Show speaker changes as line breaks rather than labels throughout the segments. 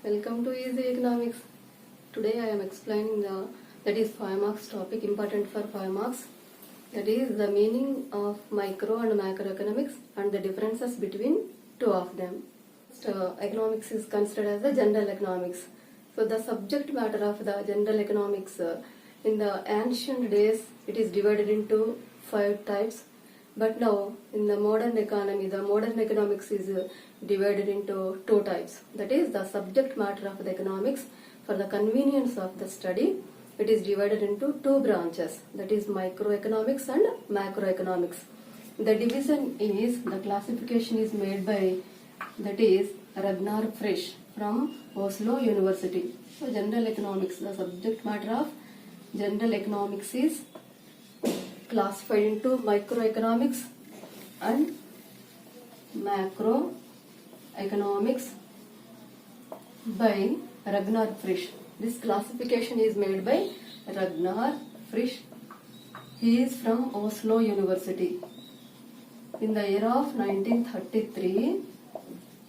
Welcome to Easy Economics. Today I am explaining that is 5 marks topic important for 5 marks. That is the meaning of micro and macroeconomics and the differences between two of them. Economics is considered as the general economics. So the subject matter of the general economics in the ancient days it is divided into 5 types. But now in the modern economy, the modern economics is divided into 2 types. That is the subject matter of the economics. For the convenience of the study, it is divided into 2 branches. That is microeconomics and macroeconomics. The division is, the classification is made by, that is Ragnar Frisch from Oslo University. So general economics, the subject matter of general economics is classified into microeconomics and macroeconomics by Ragnar Frisch. This classification is made by Ragnar Frisch. He is from Oslo University. In the year of 1933,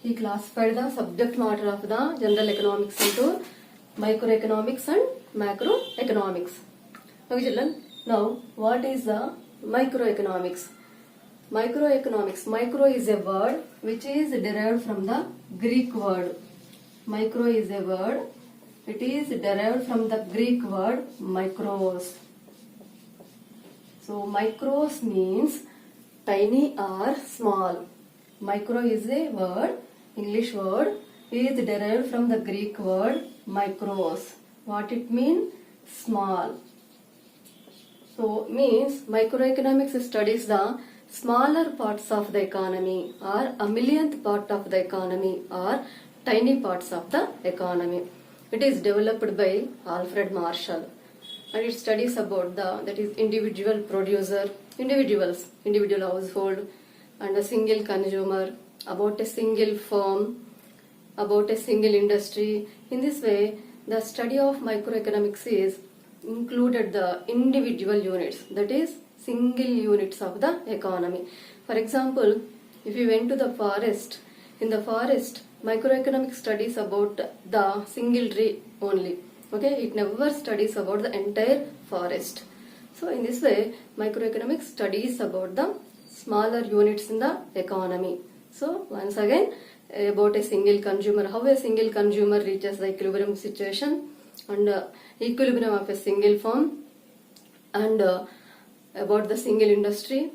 he classified the subject matter of the general economics into microeconomics and macroeconomics. Okay, children. Now, what is the microeconomics? Microeconomics. Micro is a word which is derived from the Greek word. Micro is a word. It is derived from the Greek word micros. So, micros means tiny or small. Micro is a word, English word, is derived from the Greek word micros. What it means? Small. So, means microeconomics studies the smaller parts of the economy or a millionth part of the economy or tiny parts of the economy. It is developed by Alfred Marshall and it studies about that is individual producer, individual household and a single consumer, about a single firm, about a single industry. In this way, the study of microeconomics is included the individual units, that is single units of the economy. For example, if you went to the forest, in the forest microeconomics studies about the single tree only. Okay, it never studies about the entire forest. So in this way microeconomics studies about the smaller units in the economy. So once again about a single consumer, how a single consumer reaches the equilibrium situation and equilibrium of a single firm, and about the single industry,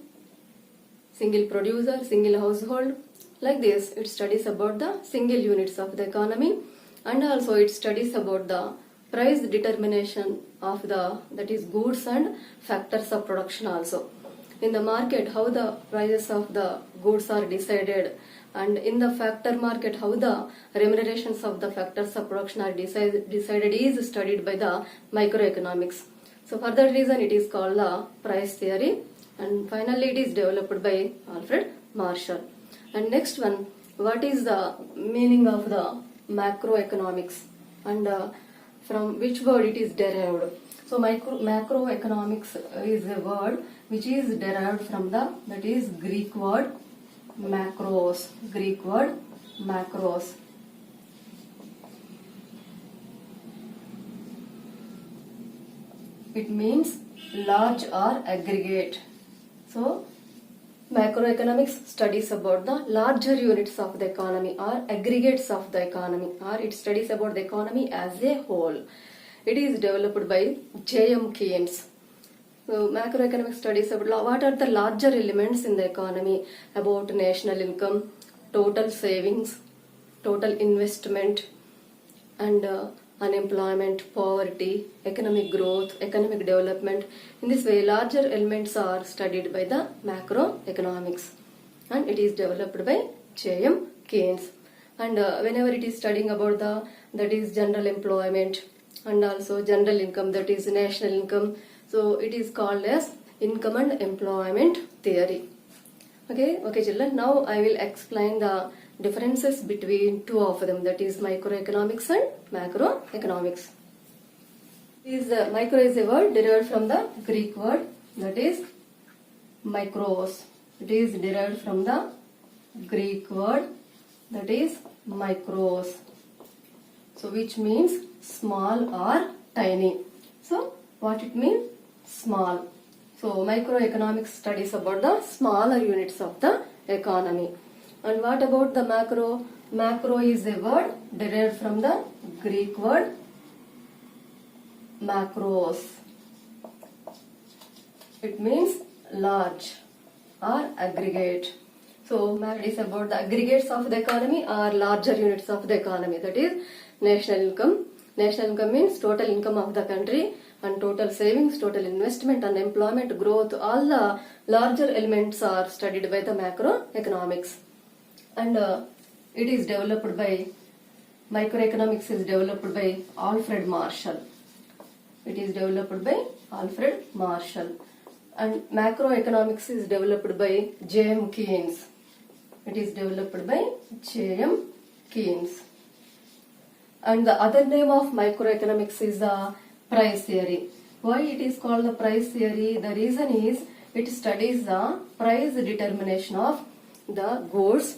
single producer, single household. Like this, it studies about the single units of the economy, and also it studies about the price determination of the, that is goods and factors of production also. In the market, how the prices of the goods are decided, and in the factor market, how the remunerations of the factors of production are decided is studied by the microeconomics. So for that reason it is called the price theory, and finally it is developed by Alfred Marshall. And next one, what is the meaning of the macroeconomics and from which word it is derived? So macroeconomics is a word which is derived from the, that is Greek word macros. Greek word macros. It means large or aggregate. So macroeconomics studies about the larger units of the economy or aggregates of the economy, or it studies about the economy as a whole. It is developed by J.M. Keynes. So macroeconomic studies about what are the larger elements in the economy, about national income, total savings, total investment, and unemployment, poverty, economic growth, economic development. In this way, larger elements are studied by the macroeconomics, and it is developed by J.M. Keynes. And whenever it is studying about the, that is general employment and also general income, that is national income, so it is called as income and employment theory. Okay children, now I will explain the differences between two of them, that is microeconomics and macroeconomics. Micro is a word derived from the Greek word, that is micros. It is derived from the Greek word, that is micros. So which means small or tiny. So what it means? Small. So microeconomics studies about the smaller units of the economy. And what about the macro? Macro is a word derived from the Greek word macros. It means large or aggregate. So it is about the aggregates of the economy or larger units of the economy. That is national income. National income means total income of the country, and total savings, total investment, unemployment, growth. All the larger elements are studied by the macroeconomics. And it is developed by, microeconomics is developed by Alfred Marshall. It is developed by Alfred Marshall. And macroeconomics is developed by J.M. Keynes. It is developed by J.M. Keynes. And the other name of microeconomics is the price theory. Why it is called the price theory? The reason is it studies the price determination of the goods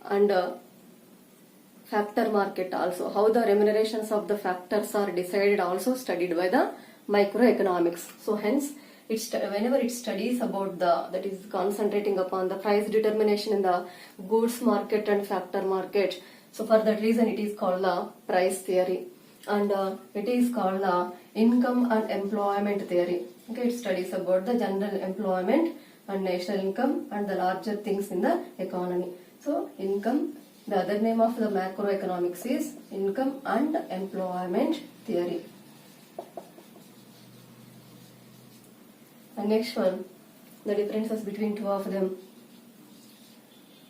and factor market also. How the remunerations of the factors are decided also studied by the microeconomics. So hence, whenever it studies about that is concentrating upon the price determination in the goods market and factor market. So for that reason it is called the price theory. And it is called the income and employment theory. Okay, it studies about the general employment and national income and the larger things in the economy. So income, the other name of the macroeconomics is income and employment theory. And next one, the differences between two of them.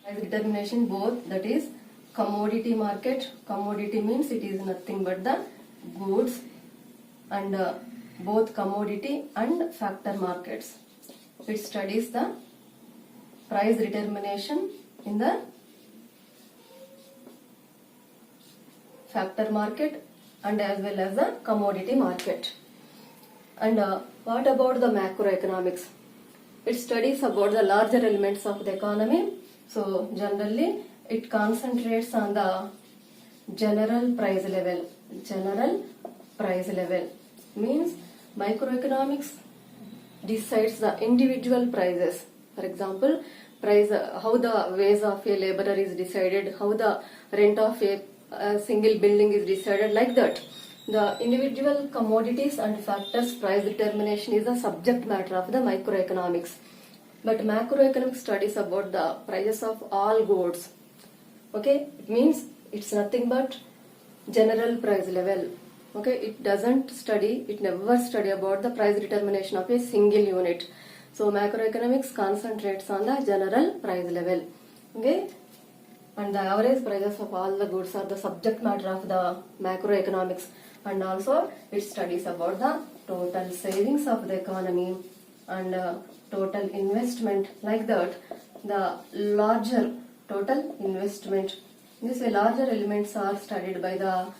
Price determination, both, that is commodity market. Commodity means it is nothing but the goods, and both commodity and factor markets. It studies the price determination in the factor market and as well as the commodity market. And what about the macroeconomics? It studies about the larger elements of the economy. So generally it concentrates on the general price level. General price level means microeconomics decides the individual prices. For example, price, how the wage of a laborer is decided, how the rent of a single building is decided, like that. The individual commodities and factors price determination is the subject matter of the microeconomics. But macroeconomics studies about the prices of all goods. Okay, it means it's nothing but general price level. Okay, it doesn't study, it never study about the price determination of a single unit. So macroeconomics concentrates on the general price level. Okay, and the average prices of all the goods are the subject matter of the macroeconomics. And also it studies about the total savings of the economy and total investment, like that. The larger total investment. These larger elements are studied by the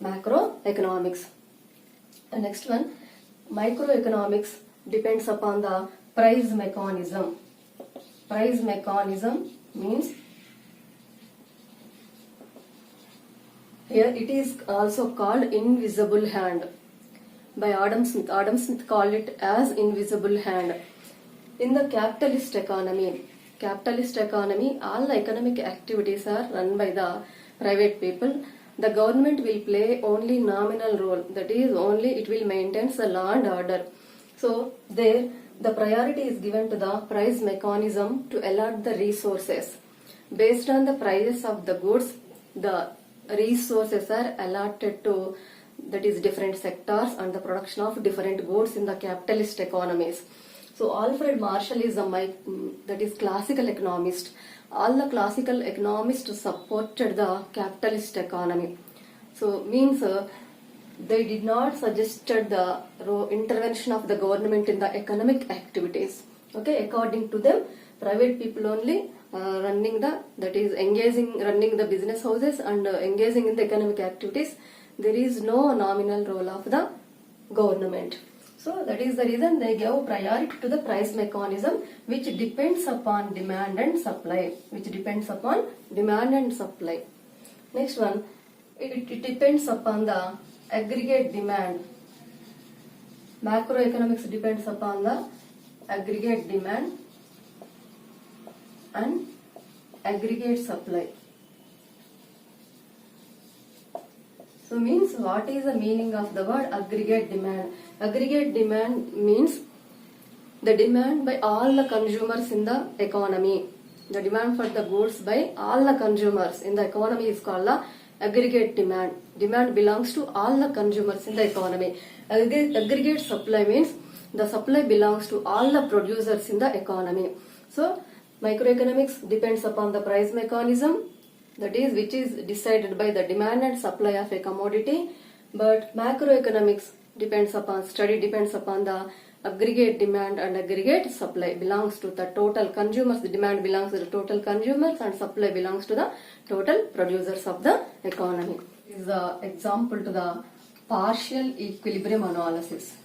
macroeconomics. The next one, microeconomics depends upon the price mechanism. Price mechanism means, here it is also called invisible hand by Adam Smith. Adam Smith called it as invisible hand. In the capitalist economy, all the economic activities are run by the private people. The government will play only nominal role, that is only it will maintain the law and order. So there the priority is given to the price mechanism to allot the resources. Based on the prices of the goods, the resources are allotted to, that is, different sectors and the production of different goods in the capitalist economies. So Alfred Marshall is that is classical economist. All the classical economists supported the capitalist economy. So means they did not suggested the intervention of the government in the economic activities. Okay, according to them, private people only running the, that is running the business houses and engaging in the economic activities. There is no nominal role of the government. So that is the reason they gave priority to the price mechanism, which depends upon demand and supply. Next one, it depends upon the aggregate demand. Macroeconomics depends upon the aggregate demand and aggregate supply. So means, what is the meaning of the word aggregate demand? Aggregate demand means the demand by all the consumers in the economy. The demand for the goods by all the consumers in the economy is called the aggregate demand. Demand belongs to all the consumers in the economy. Aggregate supply means the supply belongs to all the producers in the economy. So microeconomics depends upon the price mechanism, that is, which is decided by the demand and supply of a commodity. But macroeconomics depends upon the aggregate demand and aggregate supply, belongs to the total consumers. The demand belongs to the total consumers and supply belongs to the total producers of the economy. This is the example to the partial equilibrium analysis.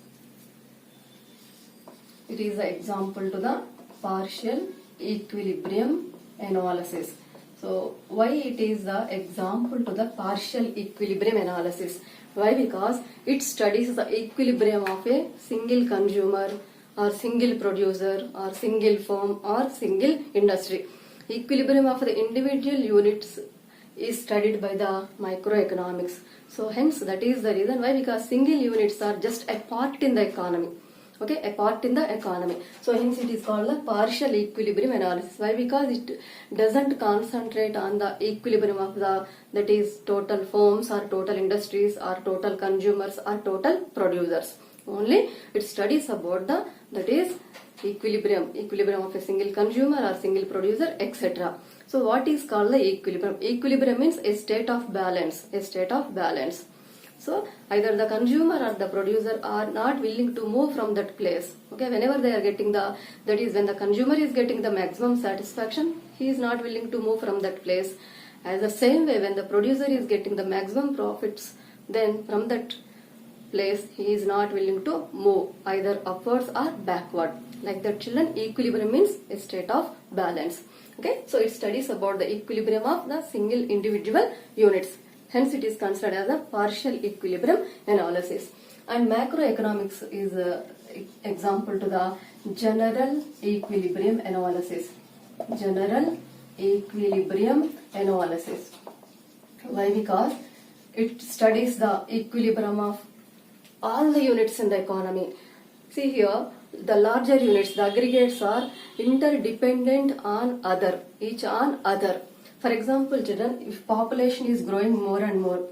It is an example to the partial equilibrium analysis. So why it is the example to the partial equilibrium analysis? Why? Because it studies the equilibrium of a single consumer or single producer or single firm or single industry. Equilibrium of the individual units is studied by the microeconomics. So hence that is the reason why, because single units are just a part in the economy. Okay, a part in the economy. So hence it is called the partial equilibrium analysis. Why? Because it doesn't concentrate on the equilibrium of the, that is, total firms or total industries or total consumers or total producers. Only it studies about the, that is, equilibrium of a single consumer or single producer, etc. So what is called the equilibrium? Equilibrium means a state of balance. A state of balance. So either the consumer or the producer are not willing to move from that place. Okay, whenever they are getting the, that is, when the consumer is getting the maximum satisfaction, he is not willing to move from that place. As the same way, when the producer is getting the maximum profits, then from that place he is not willing to move either upwards or backward. Like that, children, equilibrium means a state of balance. Okay, so it studies about the equilibrium of the single individual units. Hence it is considered as a partial equilibrium analysis. And macroeconomics is an example to the general equilibrium analysis. General equilibrium analysis. Why? Because it studies the equilibrium of all the units in the economy. See here, the larger units, the aggregates, are interdependent on other, each on other. For example, children, if population is growing more and more,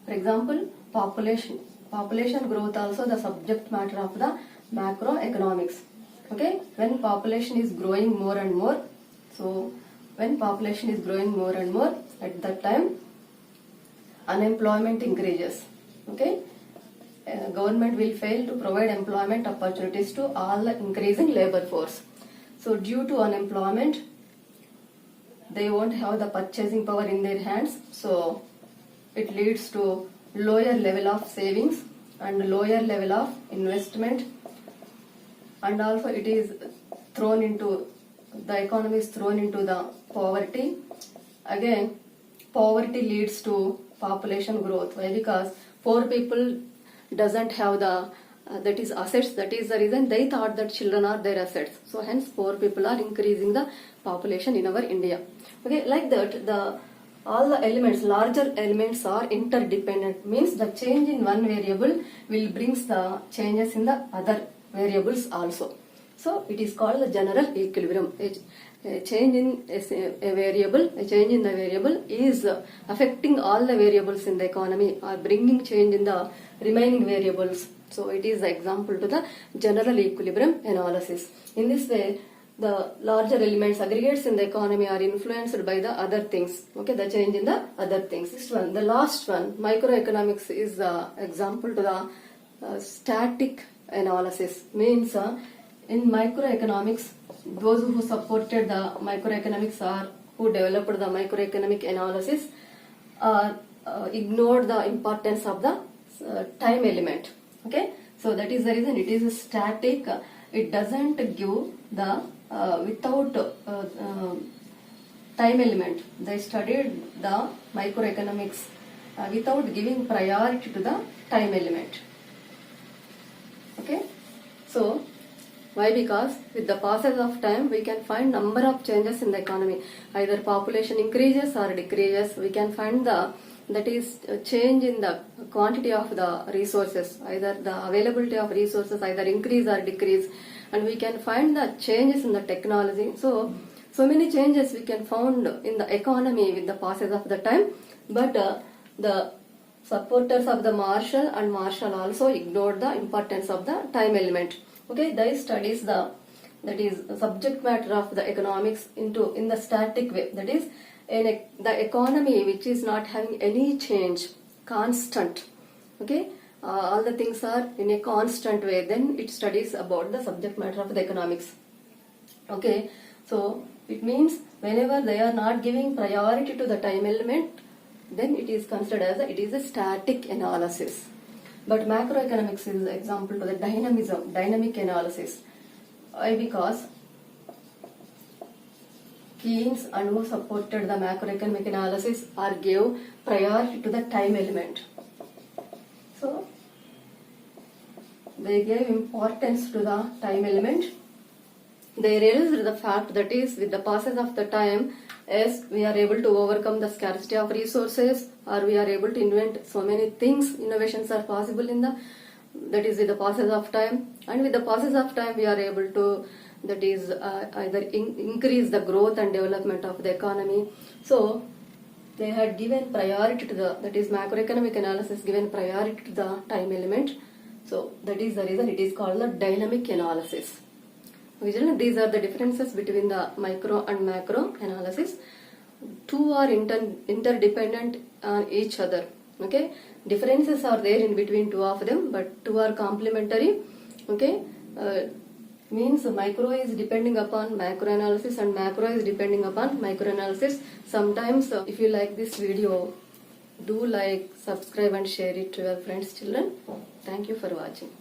for example, population growth also the subject matter of the macroeconomics. Okay, when population is growing more and more, so when population is growing more and more, at that time unemployment increases. Okay, government will fail to provide employment opportunities to all the increasing labor force. So due to unemployment, they won't have the purchasing power in their hands, so it leads to lower level of savings and lower level of investment, and also it is thrown into, the economy is thrown into the poverty. Again, poverty leads to population growth. Why? Because poor people doesn't have the that is assets. That is the reason they thought that children are their assets. So hence poor people are increasing the population in our India. Okay, like that, the all the elements, larger elements are interdependent. Means the change in one variable will brings the changes in the other variables also. So it is called the general equilibrium. A change in a variable, a change in the variable is affecting all the variables in the economy or bringing change in the remaining variables. So it is the example to the general equilibrium analysis. In this way, the larger elements, aggregates in the economy are influenced by the other things. Okay, the change in the other things. This one, the last one, microeconomics, is the example to the static analysis. Means in microeconomics, those who supported the microeconomics or who developed the microeconomic analysis ignored the importance of the time element. Okay, so that is the reason it is static. It doesn't give the without time element. They studied the microeconomics without giving priority to the time element. Okay, so why? Because with the passage of time we can find number of changes in the economy, either population increases or decreases. We can find the that is change in the quantity of the resources, either the availability of resources either increase or decrease, and we can find the changes in the technology. So many changes we can found in the economy with the passage of the time, but the supporters of the Marshall also ignored the importance of the time element. Okay, they studies the that is subject matter of the economics in the static way, that is in the economy which is not having any change, constant. Okay, all the things are in a constant way, then it studies about the subject matter of the economics. Okay, so it means whenever they are not giving priority to the time element, then it is considered as it is a static analysis. But macroeconomics is example to the dynamic analysis. Why? Because Keynes and who supported the macroeconomic analysis or gave priority to the time element. So they gave importance to the time element. They realized the fact that is with the passage of the time, yes, we are able to overcome the scarcity of resources, or we are able to invent so many things. Innovations are possible in the that is with the passage of time, and with the passage of time we are able to that is either increase the growth and development of the economy. So they had given priority to the that is macroeconomic analysis given priority to the time element. So that is the reason it is called the dynamic analysis. These are the differences between the micro and macro analysis. Two are interdependent on each other. Okay, differences are there in between two of them, but two are complementary. Okay, means micro is depending upon macro analysis and macro is depending upon micro analysis. Sometimes if you like this video, do like, subscribe and share it to your friends, children. Thank you for watching.